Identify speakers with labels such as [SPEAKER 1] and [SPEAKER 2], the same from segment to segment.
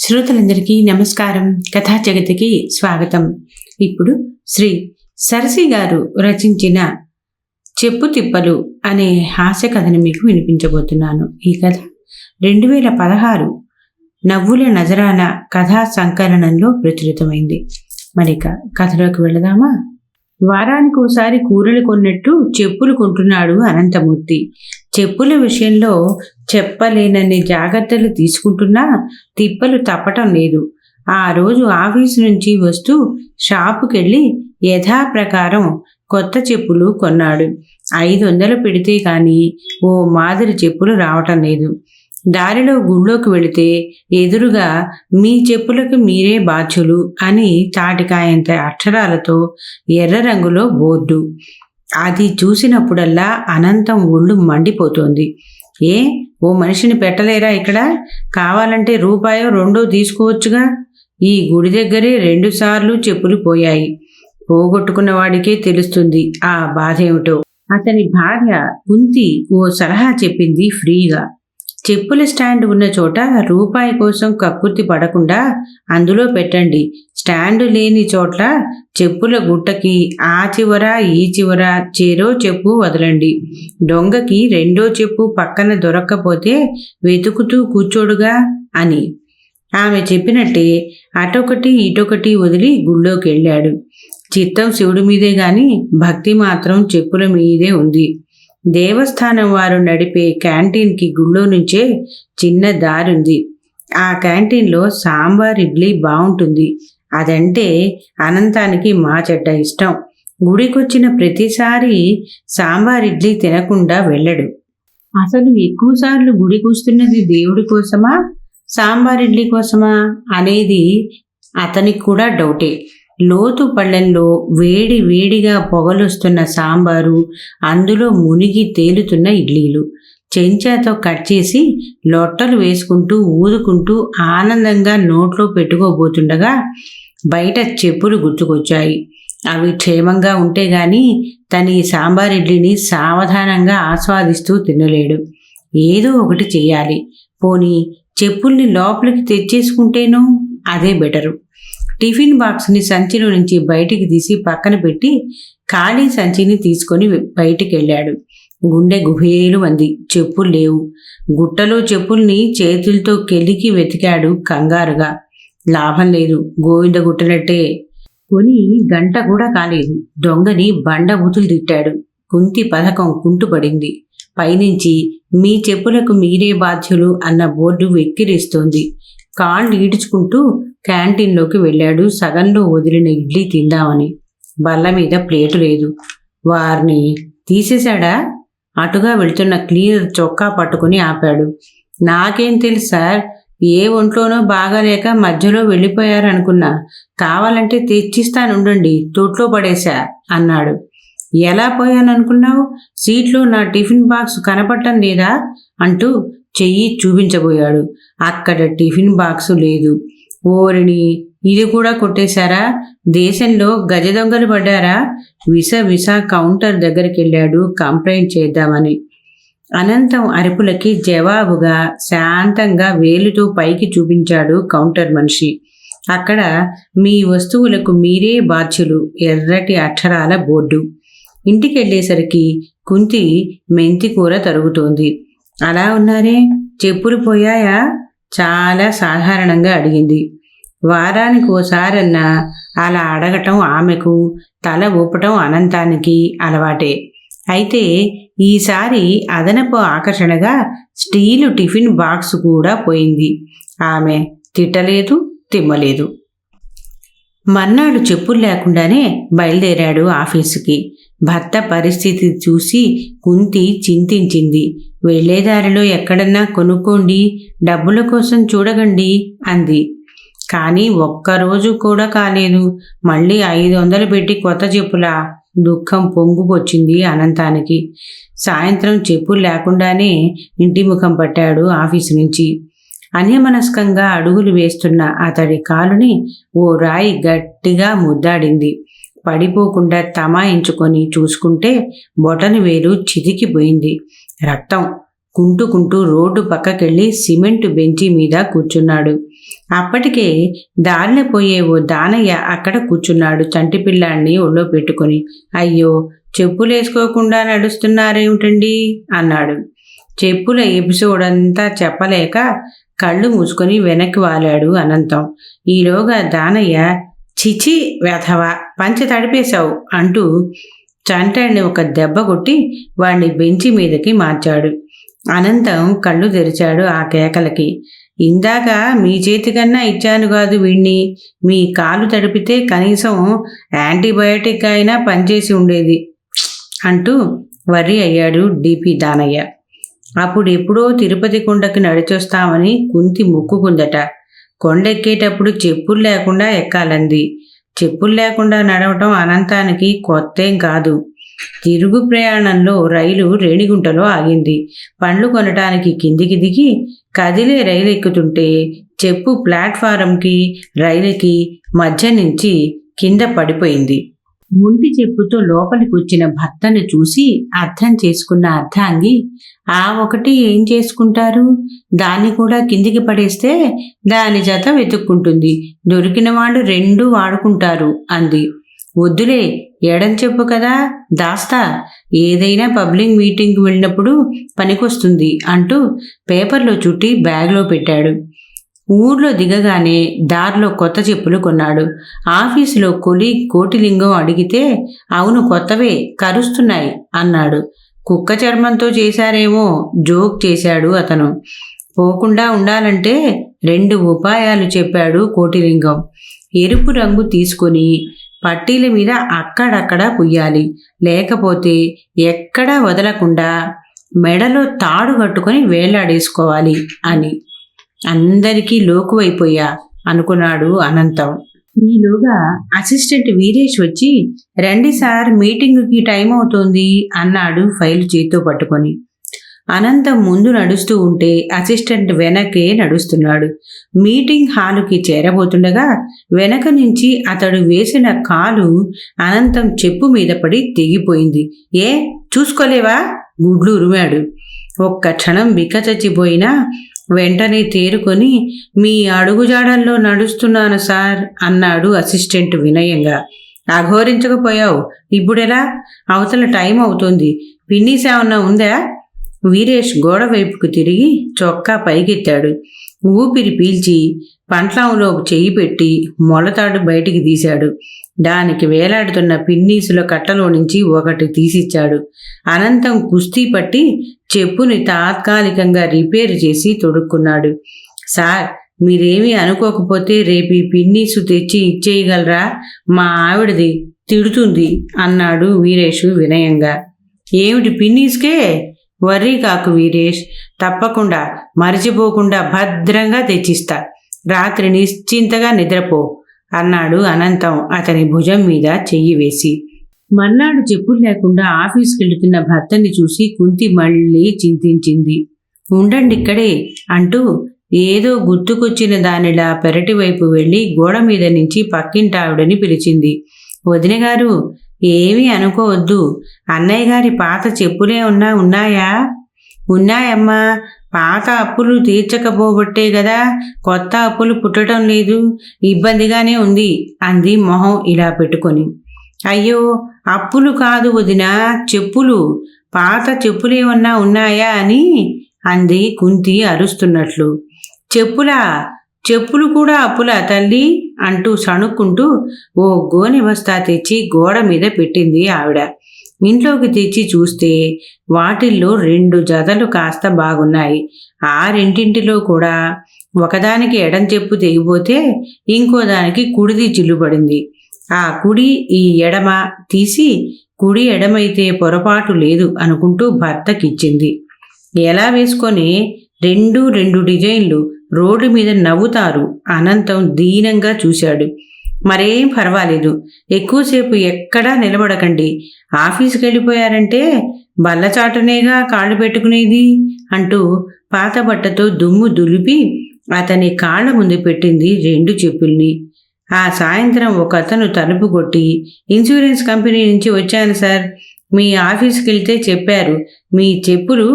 [SPEAKER 1] శ్రోతలందరికీ నమస్కారం. కథా జగతికి స్వాగతం. ఇప్పుడు శ్రీ సరసి గారు రచించిన చెప్పు తిప్పలు అనే హాస్య కథను మీకు వినిపించబోతున్నాను. ఈ కథ 2016 నవ్వుల నజరాన కథా సంకలనంలో ప్రచురితమైంది. మరిక కథలోకి వెళదామా? వారానికి ఒకసారి కూరలు కొన్నట్టు చెప్పులు కొంటున్నాడు అనంతమూర్తి. చెప్పుల విషయంలో చెప్పలేనన్ని జాగ్రత్తలు తీసుకుంటున్నా తిప్పలు తప్పటం లేదు. ఆ రోజు ఆఫీసు నుంచి వస్తూ షాపుకెళ్ళి యథాప్రకారం కొత్త చెప్పులు కొన్నాడు. 500 పెడితే కానీ ఓ మాదిరి చెప్పులు రావటం లేదు. దారిలో గుళ్ళోకి వెళితే ఎదురుగా మీ చెప్పులకు మీరే బాధ్యులు అని తాటికాయంత అక్షరాలతో ఎర్ర రంగులో బోర్డు. అది చూసినప్పుడల్లా అనంతం ఒళ్ళు మండిపోతోంది. ఓ మనిషిని పెట్టలేరా ఇక్కడ? కావాలంటే ₹2 తీసుకోవచ్చుగా. ఈ గుడి దగ్గరే 2 సార్లు చెప్పులు పోయాయి. పోగొట్టుకున్న వాడికే తెలుస్తుంది ఆ బాధేమిటో. అతని భార్య కుంతి ఓ సలహా చెప్పింది ఫ్రీగా. చెప్పుల స్టాండ్ ఉన్న చోట రూపాయి కోసం కక్కుర్తి పడకుండా అందులో పెట్టండి. స్టాండు లేని చోట్ల చెప్పుల గుట్టకి ఆ చివర ఈ చివర చెరో చెప్పు వదలండి. దొంగకి 2వ చెప్పు పక్కన దొరక్కపోతే వెతుకుతూ కూర్చోడుగా అని. ఆమె చెప్పినట్టే అటొకటి ఇటొకటి వదిలి గుళ్ళోకి వెళ్ళాడు. చిత్తం శివుడి మీదే గాని భక్తి మాత్రం చెప్పుల మీదే ఉంది. దేవస్థానం వారు నడిపే క్యాంటీన్కి గుళ్ళో నుంచే చిన్న దారుంది. ఆ క్యాంటీన్లో సాంబార్ ఇడ్లీ బాగుంటుంది. అదంటే అనంతానికి మా చెడ్డ ఇష్టం. గుడికొచ్చిన ప్రతిసారి సాంబార్ ఇడ్లీ తినకుండా వెళ్ళడు. అసలు ఎక్కువసార్లు గుడికొస్తున్నది దేవుడి కోసమా, సాంబార్ ఇడ్లీ కోసమా అనేది అతనికి కూడా డౌటే. లోతు పళ్ళెంలో వేడి వేడిగా పొగలొస్తున్న సాంబారు, అందులో మునిగి తేలుతున్న ఇడ్లీలు చెంచాతో కట్ చేసి లొట్టలు వేసుకుంటూ ఊదుకుంటూ ఆనందంగా నోట్లో పెట్టుకోబోతుండగా బయట చెప్పులు గుర్తుకొచ్చాయి. అవి క్షేమంగా ఉంటే గాని తన ఈ సాంబార్ ఇడ్లీని సావధానంగా ఆస్వాదిస్తూ తినలేడు. ఏదో ఒకటి చెయ్యాలి. పోనీ చెప్పుల్ని లోపలికి తెచ్చేసుకుంటేనో అదే బెటరు. టిఫిన్ బాక్స్ని సంచిలో నుంచి బయటికి తీసి పక్కన పెట్టి ఖాళీ సంచిని తీసుకొని బయటికి వెళ్ళాడు. గుండె గుహేలు అంది. చెప్పులు లేవు. గుట్టలో చెప్పుల్ని చేతులతో కెలికి వెతికాడు కంగారుగా. లాభం లేదు. గోవింద గుట్టనట్టే. కొని గంట కూడా కాలేదు. దొంగని బండబూతులు తిట్టాడు. కుంతి పథకం కుంటుపడింది. పైనుంచి మీ చెప్పులకు మీరే బాధ్యులు అన్న బోర్డు వెక్కిరిస్తోంది. కాళ్ళు ఈడ్చుకుంటూ క్యాంటీన్లోకి వెళ్ళాడు. సగంలో వదిలిన ఇడ్లీ తిందామని. బల్ల మీద ప్లేటు లేదు. వారిని తీసేశాడా? అటుగా వెళ్తున్న క్లీనర్ చొక్కా పట్టుకుని ఆపాడు. నాకేం తెలుసు సార్, ఏ ఒంట్లోనో బాగాలేక మధ్యలో వెళ్ళిపోయారనుకున్నా. కావాలంటే తెచ్చిస్తానుండండి, తొట్లో పడేశా అన్నాడు. ఎలా పోయాననుకున్నావు? సీట్లో నా టిఫిన్ బాక్స్ కనపడటం లేదా అంటూ చెయ్యి చూపించబోయాడు. అక్కడ టిఫిన్ బాక్సు లేదు. ఓరిని, ఇది కూడా కొట్టేశారా? దేశంలో గజ దొంగలు పడ్డారా? విస కౌంటర్ దగ్గరికి వెళ్ళాడు కంప్లైంట్ చేద్దామని. అనంతం అరుపులకి జవాబుగా శాంతంగా వేలుతో పైకి చూపించాడు కౌంటర్ మనిషి. అక్కడ మీ వస్తువులకు మీరే బాధ్యులు ఎర్రటి అక్షరాల బోర్డు. ఇంటికెళ్ళేసరికి కుంతి మెంతి కూర తరుగుతోంది. అలా ఉన్నారే, చెప్పులు పోయాయా? చాలా సాధారణంగా అడిగింది. వారానికి ఓసారన్నా అలా అడగటం ఆమెకు, తల ఊపటం అనంతానికి అలవాటే. అయితే ఈసారి అదనపు ఆకర్షణగా స్టీలు టిఫిన్ బాక్స్ కూడా పోయింది. ఆమె తిట్టలేదు, తిమ్మలేదు. మర్నాడు చెప్పులు లేకుండానే బయలుదేరాడు ఆఫీసుకి. భర్త పరిస్థితి చూసి కుంతి చింతించింది. వెళ్లేదారిలో ఎక్కడన్నా కొనుక్కోండి, డబ్బుల కోసం చూడగండి అంది. కానీ ఒక్కరోజు కూడా కాలేదు. మళ్ళీ 500 పెట్టి కొత్త చెప్పులా? దుఃఖం పొంగుకొచ్చింది అనంతానికి. సాయంత్రం చెప్పులు లేకుండానే ఇంటి ముఖం పట్టాడు ఆఫీసు నుంచి. అన్యమనస్కంగా అడుగులు వేస్తున్న అతడి కాలుని ఓ రాయి గట్టిగా ముద్దాడింది. పడిపోకుండా తమాయించుకొని చూసుకుంటే బొటని వేలు చితికిపోయింది. రక్తం. కుంటుకుంటూ రోడ్డు పక్కకెళ్ళి సిమెంటు బెంచి మీద కూర్చున్నాడు. అప్పటికే దారిన పోయే ఓ దానయ్య అక్కడ కూర్చున్నాడు చంటి పిల్లాన్ని ఒళ్ళో పెట్టుకుని. అయ్యో, చెప్పులేసుకోకుండా నడుస్తున్నారేమిటండి అన్నాడు. చెప్పుల ఎపిసోడ్ అంతా చెప్పలేక కళ్ళు మూసుకొని వెనక్కి వాలాడు అనంతం. ఈలోగా దానయ్య, చిచి వెధవ, పంచె తడిపేశావు అంటూ చంటాన్ని ఒక దెబ్బ కొట్టి వాణ్ణి బెంచి మీదకి మార్చాడు. అనంతం కళ్ళు తెరిచాడు ఆ కేకలకి. ఇందాక మీ చేతికన్నా ఇచ్చాను కాదు వీణ్ణి, మీ కాలు తడిపితే కనీసం యాంటీబయాటిక్ అయినా పనిచేసి ఉండేది అంటూ వర్రీ అయ్యాడు డిపి దానయ్య. అప్పుడు ఎప్పుడో తిరుపతి కొండకి నడిచొస్తామని కుంతి మొక్కుకుందట. కొండెక్కేటప్పుడు చెప్పులు లేకుండా ఎక్కాలంది. చెప్పులు లేకుండా నడవటం అనంతానికి కొత్తేం కాదు. తిరుగు ప్రయాణంలో రైలు రేణిగుంటలో ఆగింది. పండ్లు కొనటానికి కిందికి దిగి కదిలే రైలు ఎక్కుతుంటే చెప్పు ప్లాట్ఫారంకి రైలుకి మధ్య నుంచి కింద పడిపోయింది. ఒంటి చెప్పుతో లోపలికి వచ్చిన భర్తను చూసి అర్థం చేసుకున్న అర్ధాంగి, ఆ ఒకటి ఏం చేసుకుంటారు, దాన్ని కూడా కిందికి పడేస్తే దాని జత వెతుక్కుంటుంది, దొరికిన వాళ్ళు రెండూ వాడుకుంటారు అంది. వద్దులే, ఎడం చెప్పు కదా, దాస్తా, ఏదైనా పబ్లిక్ మీటింగ్కి వెళ్ళినప్పుడు పనికొస్తుంది అంటూ పేపర్లో చుట్టి బ్యాగ్లో పెట్టాడు. ఊర్లో దిగగానే దారిలో కొత్త చెప్పులు కొన్నాడు. ఆఫీసులో కొలీగ్ కోటిలింగం అడిగితే, అవును కొత్తవే, కరుస్తున్నాయి అన్నాడు. కుక్క చర్మంతో చేశారేమో జోక్ చేశాడు అతను. పోకుండా ఉండాలంటే 2 ఉపాయాలు చెప్పాడు కోటిలింగం. ఎరుపు రంగు తీసుకొని పట్టీల మీద అక్కడక్కడ పుయ్యాలి, లేకపోతే ఎక్కడా వదలకుండా మెడలో తాడు కట్టుకొని వేలాడేసుకోవాలి అని. అందరికీ లోకువైపోయా అనుకున్నాడు అనంతం. ఈలోగా అసిస్టెంట్ వీరేష్ వచ్చి, రండి సార్, మీటింగుకి టైం అవుతోంది అన్నాడు ఫైల్ చేత్తో పట్టుకొని. అనంతం ముందు నడుస్తూ ఉంటే అసిస్టెంట్ వెనకే నడుస్తున్నాడు. మీటింగ్ హాలుకి చేరబోతుండగా వెనక నుంచి అతడు వేసిన కాలు అనంతం చెప్పు మీద పడి తెగిపోయింది. ఏ చూసుకోలేవా, గుడ్లు ఉరిమాడు. ఒక్క క్షణం బిక్కచచ్చిపోయినా వెంటనే తేరుకొని, మీ అడుగుజాడల్లో నడుస్తున్నాను సార్ అన్నాడు అసిస్టెంట్ వినయంగా. అఘోరించకపోయావు, ఇప్పుడెలా, అవతల టైం అవుతోంది, పిన్నీస్ ఏమన్నా ఉందా? వీరేష్ గోడ వైపుకు తిరిగి చొక్కా పైకెత్తాడు. ఊపిరి పీల్చి పంట్లంలో చెయ్యి పెట్టి మొలతాడు బయటికి తీశాడు. దానికి వేలాడుతున్న పిన్నీసుల కట్టలో నుంచి ఒకటి తీసిచ్చాడు. అనంతం కుస్తీ పట్టి చెప్పుని తాత్కాలికంగా రిపేర్ చేసి తొడుక్కున్నాడు. సార్, మీరేమీ అనుకోకపోతే రేపు ఈ పిన్నీసు తెచ్చి ఇచ్చేయగలరా, మా ఆవిడది తిడుతుంది అన్నాడు వీరేష్ వినయంగా. ఏమిటి పిన్నీస్కే? వర్రీ కాకు వీరేష్, తప్పకుండా మరిచిపోకుండా భద్రంగా తెచ్చిస్తా, రాత్రి నిశ్చింతగా నిద్రపో అన్నాడు అనంతం అతని భుజం మీద చెయ్యి వేసి. మర్నాడు చెప్పులు లేకుండా ఆఫీస్కి వెళుతున్న భర్తని చూసి కుంతి మళ్ళీ చింతించింది. ఉండండిక్కడే అంటూ ఏదో గుర్తుకొచ్చిన దానిలా పెరటి వైపు వెళ్ళి గోడ మీద నుంచి పక్కింటావిడని పిలిచింది. వదినగారు, ఏమీ అనుకోవద్దు, అన్నయ్య గారి పాత చెప్పులే ఉన్నాయా? ఉన్నాయమ్మా, పాత అప్పులు తీర్చకపోబట్టే గదా కొత్త అప్పులు పుట్టడం లేదు, ఇబ్బందిగానే ఉంది అంది మొహం ఇలా పెట్టుకొని. అయ్యో, అప్పులు కాదు వదినా, చెప్పులు, పాత చెప్పులేమన్నా ఉన్నాయా అని అంది కుంతి అరుస్తున్నట్లు. చెప్పులా? చెప్పులు కూడా అప్పులా తల్లి అంటూ సణుక్కుంటూ ఓ గోనె బస్తా తెచ్చి గోడ మీద పెట్టింది ఆవిడ. ఇంట్లోకి తెచ్చి చూస్తే వాటిల్లో 2 జతలు కాస్త బాగున్నాయి. ఆ రెండింటిలో కూడా ఒకదానికి ఎడం చెప్పు తెగిపోతే ఇంకో దానికి కుడిది చిల్లుపడింది. ఆ కుడి ఈ ఎడమ తీసి కుడి ఎడమైతే పొరపాటు లేదు అనుకుంటూ భర్తకిచ్చింది. ఎలా వేసుకొని 2 డిజైన్లు రోడ్డు మీద నవ్వుతారు. అనంతం దీనంగా చూశాడు. మరేం పర్వాలేదు, ఎక్కువసేపు ఎక్కడా నిలబడకండి, ఆఫీస్కి వెళ్ళిపోయారంటే బల్లచాటునేగా కాళ్ళు పెట్టుకునేది అంటూ పాత బట్టతో దుమ్ము దులిపి అతని కాళ్ల ముందు పెట్టింది 2 చెప్పుల్ని. ఆ సాయంత్రం ఒక అతను తలుపు కొట్టి, ఇన్సూరెన్స్ కంపెనీ నుంచి వచ్చాను సార్, మీ ఆఫీస్కి వెళ్తే చెప్పారు మీ చెప్పులు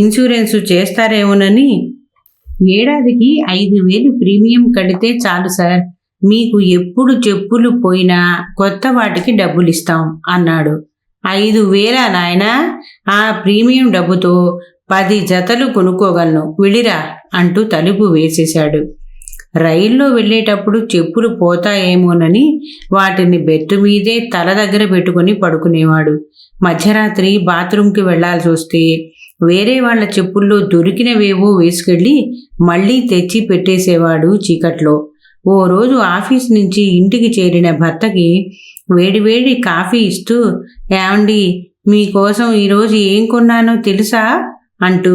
[SPEAKER 1] ఇన్సూరెన్సు చేస్తారేమోనని. ఏడాదికి 5,000 ప్రీమియం కడితే చాలు సార్, మీకు ఎప్పుడు చెప్పులు పోయినా కొత్త వాటికి డబ్బులిస్తాం అన్నాడు. 5,000 నాయనా? ఆ ప్రీమియం డబ్బుతో 10 జతలు కొనుక్కోగలను, వెళ్ళిరా అంటూ తలుపు వేసేశాడు. రైల్లో వెళ్ళేటప్పుడు చెప్పులు పోతాయేమోనని వాటిని బెర్తు మీదే తల దగ్గర పెట్టుకుని పడుకునేవాడు. మధ్యరాత్రి బాత్రూంకి వెళ్లాల్సి వస్తే వేరే వాళ్ల చెప్పుల్లో దొరికినవేవో వేసుకెళ్ళి మళ్లీ తెచ్చి పెట్టేసేవాడు చీకట్లో. ఓ రోజు ఆఫీస్ నుంచి ఇంటికి చేరిన భర్తకి వేడివేడి కాఫీ ఇస్తూ, ఏమండి, మీకోసం ఈరోజు ఏం కొన్నానో తెలుసా అంటూ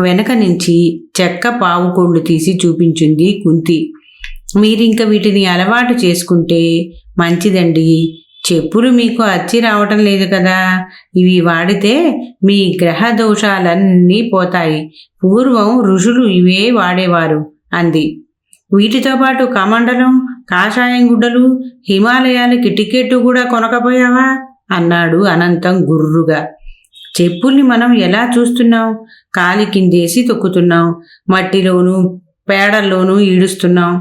[SPEAKER 1] వెనక నుంచి చెక్క పావుకోళ్లు తీసి చూపించింది కుంతి. మీరింక వీటిని అలవాటు చేసుకుంటే మంచిదండి. చెప్పులు మీకు అచ్చి రావటం లేదు కదా, ఇవి వాడితే మీ గ్రహ దోషాలన్నీ పోతాయి. పూర్వం ఋషులు ఇవే వాడేవారు అంది. వీటితో పాటు కమండలం, కాషాయం గుడ్డలు, హిమాలయాలకి టికెట్టు కూడా కొనకపోయావా అన్నాడు అనంతం గుర్రుగా. చెప్పుల్ని మనం ఎలా చూస్తున్నాం? కాలి కిందేసి తొక్కుతున్నాం, మట్టిలోనూ పేడల్లోనూ ఈడుస్తున్నాం.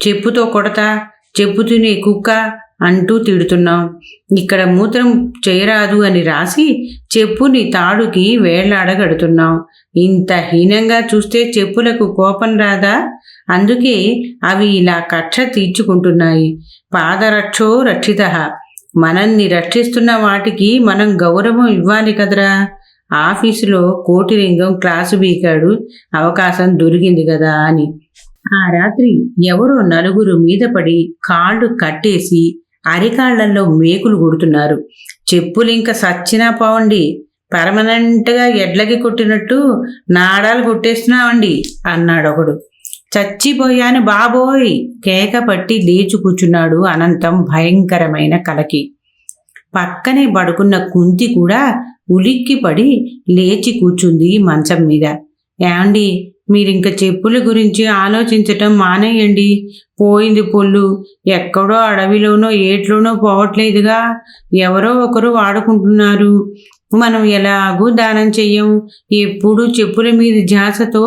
[SPEAKER 1] చెప్పుతో కొడతా, చెప్పు తినే కుక్క అంటూ తిడుతున్నాం. ఇక్కడ మూత్రం చేయరాదు అని రాసి చెప్పుని తాడుకి వేళ్లాడగడుతున్నాం. ఇంత హీనంగా చూస్తే చెప్పులకు కోపం రాదా? అందుకే అవి ఇలా కక్ష తీర్చుకుంటున్నాయి. పాదరక్షో రక్షితః. మనల్ని రక్షిస్తున్న వాటికి మనం గౌరవం ఇవ్వాలి కదరా. ఆఫీసులో కోటిలింగం క్లాసు బీకాడు, అవకాశం దొరికింది కదా అని. ఆ రాత్రి ఎవరో నలుగురు మీద పడి కాళ్ళు కట్టేసి అరికాళ్లలో మేకులు కొడుతున్నారు. చెప్పులింక సచ్చినా పోవండి, పర్మనెంట్గా ఎడ్లకి కొట్టినట్టు నాడాలు కొట్టేస్తున్నామండి అన్నాడొకడు. చచ్చిపోయాను బాబోయ్ కేక పట్టి లేచి కూర్చున్నాడు అనంతం భయంకరమైన కలకి. పక్కనే పడుకున్న కుంతి కూడా ఉలిక్కిపడి లేచి కూర్చుంది మంచం మీద. ఏమండి, మీరింక చెప్పుల గురించి ఆలోచించటం మానేయండి. పోయింది పొల్లు, ఎక్కడో అడవిలోనో ఏట్లోనో పోవట్లేదుగా, ఎవరో ఒకరు వాడుకుంటున్నారు. మనం ఎలాగూ దానం చెయ్యం. ఎప్పుడూ చెప్పుల మీద ధ్యాసతో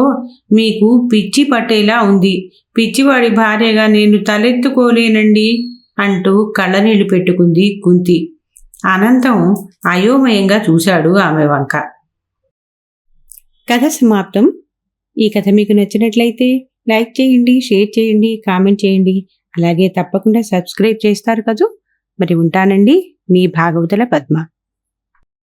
[SPEAKER 1] మీకు పిచ్చి పట్టేలా ఉంది. పిచ్చివాడి భార్యగా నేను తలెత్తుకోలేనండి అంటూ కళ్ళనీళ్లు పెట్టుకుంది కుంతి. అనంతం అయోమయంగా చూశాడు ఆమె వంక. కథ సమాప్తం. ఈ కథ మీకు నచ్చినట్లయితే లైక్ చేయండి, షేర్ చేయండి, కామెంట్ చేయండి. అలాగే తప్పకుండా సబ్స్క్రైబ్ చేస్తారు కదూ. మరి ఉంటానండి, మీ భాగవతుల పద్మ.